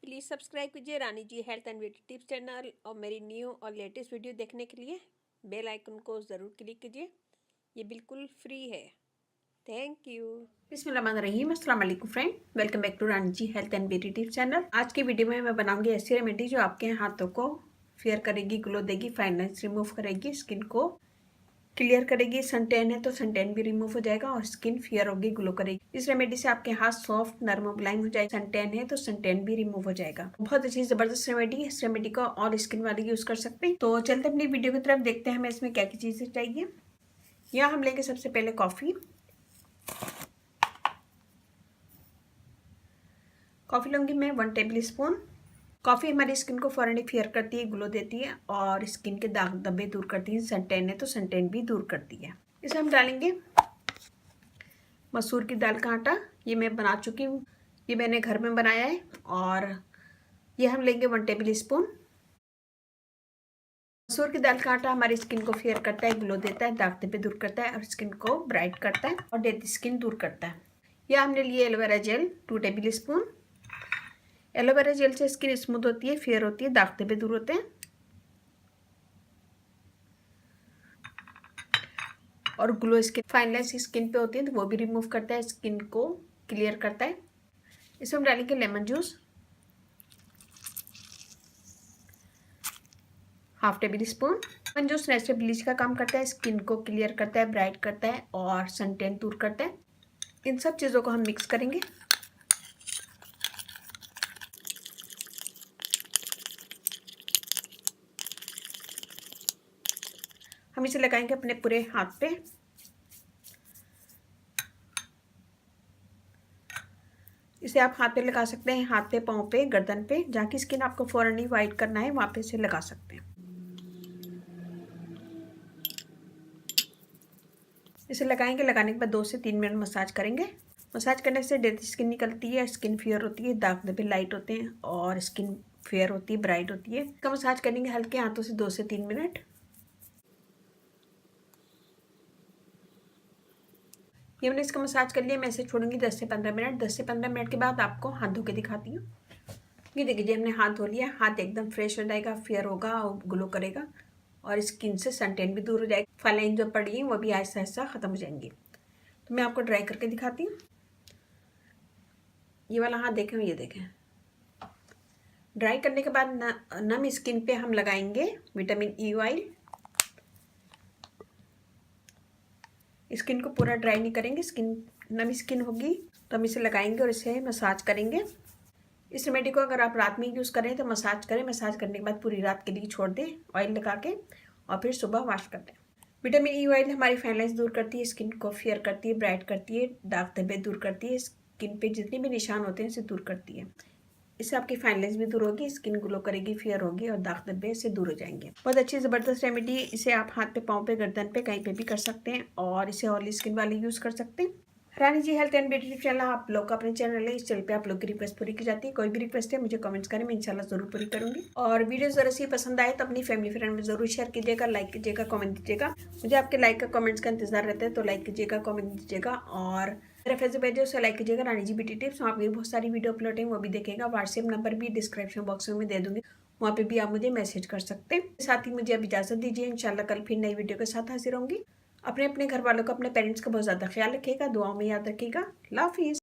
Please subscribe कीजिए Rani ji health and beauty tips channel और मेरी न्यू और लेटेस्ट वीडियो देखने के लिए बेल आइकन को ज़रूर क्लिक कीजिए। ये बिल्कुल फ्री है। Thank you. बिस्मिल्लाहिर्रहमानिर्रहीम। अस्सलाम वालेकुम friend, welcome back to Rani ji health and beauty tips channel. आज की वीडियो में मैं बनाऊंगी ऐसी रेमेडी जो आपके हाथों को फेयर करेगी, ग्लो देगी, फाइननेस रिमूव करेगी, स्किन को क्लियर करेगी। सन टैन है तो सन टैन भी रिमूव हो जाएगा और स्किन फेयर होगी, ग्लो करेगी। इस रेमेडी से आपके हाथ सॉफ्ट, नरम, मुलायम हो जाएगा। सन टैन है तो सन टैन भी रिमूव हो जाएगा। बहुत अच्छी जबरदस्त रेमेडी है। इस रेमेडी को ऑल स्किन वाले यूज कर सकते हैं। तो चलते अपनी वीडियो की तरफ, देखते हैं हमें इसमें क्या क्या चीजें चाहिए। यहाँ हम लेंगे सबसे पहले कॉफी लूंगी मैं 1 टेबल स्पून। कॉफ़ी हमारी स्किन को फौरन फेयर करती है, ग्लो देती है और स्किन के दाग धब्बे दूर करती है। सन टैन है तो सन टैन भी दूर करती है। इसे हम डालेंगे मसूर की दाल का आटा। ये मैं बना चुकी हूँ, ये मैंने घर में बनाया है। और ये हम लेंगे 1 टेबल स्पून। मसूर की दाल का आटा हमारी स्किन को फेयर करता है, ग्लो देता है, दाग धब्बे दूर करता है और स्किन को ब्राइट करता है और डेड स्किन दूर करता है। यह हमने लिए aloe vera gel 2 table spoon. Aloe vera gel से स्किन स्मूथ होती है, फेयर होती है, दाग धब्बे दूर होते हैं और glow skin, fine lines skin पे होती है तो वो भी रिमूव करता है, स्किन को क्लियर करता है। इसमें हम डालेंगे lemon juice 1/2 table spoon. Lemon juice natural bleach का काम करता है, स्किन को क्लियर करता है, ब्राइट करता है और सन टैन दूर करता है। इन सब चीज़ों को हम मिक्स करेंगे। हम इसे लगाएंगे अपने पूरे हाथ पे। इसे आप हाथ पे लगा सकते हैं, हाथ पे, पाँव पे, गर्दन पे, जहाँ की स्किन आपको फौरन ही वाइट करना है वहाँ पे इसे लगा सकते हैं। इसे लगाएंगे, लगाने के बाद 2 से 3 मिनट मसाज करेंगे। मसाज करने से डेड स्किन निकलती है, स्किन फेयर होती है, दाग धब्बे लाइट होते हैं और स्किन फेयर होती है, ब्राइट होती है। इसका मसाज करेंगे हल्के हाथों से 2 से 3 मिनट। ये मैंने इसका मसाज कर लिया। मैं इसे छोड़ूंगी 10 से 15 मिनट। 10 से 15 मिनट के बाद आपको हाथ धो के दिखाती हूँ। ये देखिए, हमने हाथ धो लिया, हाथ एकदम फ्रेश हो जाएगा, फेयर होगा और ग्लो करेगा और स्किन से सन टैन भी दूर हो जाएगी। फाइन जो पड़ी है वो भी आहिस्ता आहिस्ता खत्म हो जाएंगी। तो मैं आपको ड्राई करके दिखाती हूँ। ये वाला हाथ देखें, ये देखें। ड्राई करने के बाद नम स्किन पे हम लगाएंगे विटामिन ई ऑयल। स्किन को पूरा ड्राई नहीं करेंगे, स्किन नम स्किन होगी तो हम इसे लगाएंगे और इसे मसाज करेंगे। इस रेमेडी को अगर आप रात में यूज़ करें तो मसाज करें, मसाज करने के बाद पूरी रात के लिए छोड़ दें ऑयल लगा के और फिर सुबह वॉश कर दें। विटामिन ई ऑयल हमारी फाइन लाइंस दूर करती है, स्किन को फेयर करती है, ब्राइट करती है, दाग धब्बे दूर करती है, स्किन पे जितने भी निशान होते हैं उसे दूर करती है। इससे आपकी फाइन लाइंस भी दूर होगी, स्किन ग्लो करेगी, फेयर होगी और दाग धब्बे से दूर हो जाएंगे। बहुत अच्छी ज़बरदस्त रेमेडी है। इसे आप हाथ पे, पाँव पे, गर्दन पे, कहीं पे भी कर सकते हैं और इसे ऑयली स्किन वाले यूज़ कर सकते हैं। रानी ji health and beauty channel आप लोग का अपने चैनल है। इस चैनल पे आप लोग की रिक्वेस्ट पूरी की जाती है। कोई भी रिक्वेस्ट है मुझे कमेंट्स करें, मैं इंशाल्लाह जरूर पूरी करूंगी। और वीडियो जरा सी पसंद आए तो अपनी फैमिली फ्रेंड में जरूर शेयर कीजिएगा, लाइक कीजिएगा, कमेंट दीजिएगा। मुझे आपके लाइक का कमेंट्स का इंतजार रहता है, तो लाइक कीजिएगा, कमेंट दीजिएगा और मेरा फेसबुक पेज है उसे लाइक कीजिएगा, रानी जी ब्यूटी टिप्स। वहाँ पे बहुत सारी वीडियो अपलोड है, वो भी देखेगा। व्हाट्सएप नंबर भी डिस्क्रिप्शन बॉक्स में दे दूंगी, वहाँ पे भी आप मुझे मैसेज कर सकते हैं। साथ ही मुझे अब इजाज़त दीजिए, इंशाल्लाह कल फिर नई वीडियो के साथ हाजिर होंगी। अपने अपने घर वालों को, अपने पेरेंट्स का बहुत ज़्यादा ख्याल रखिएगा, दुआओं में याद रखिएगा। अल्लाह हाफिज़।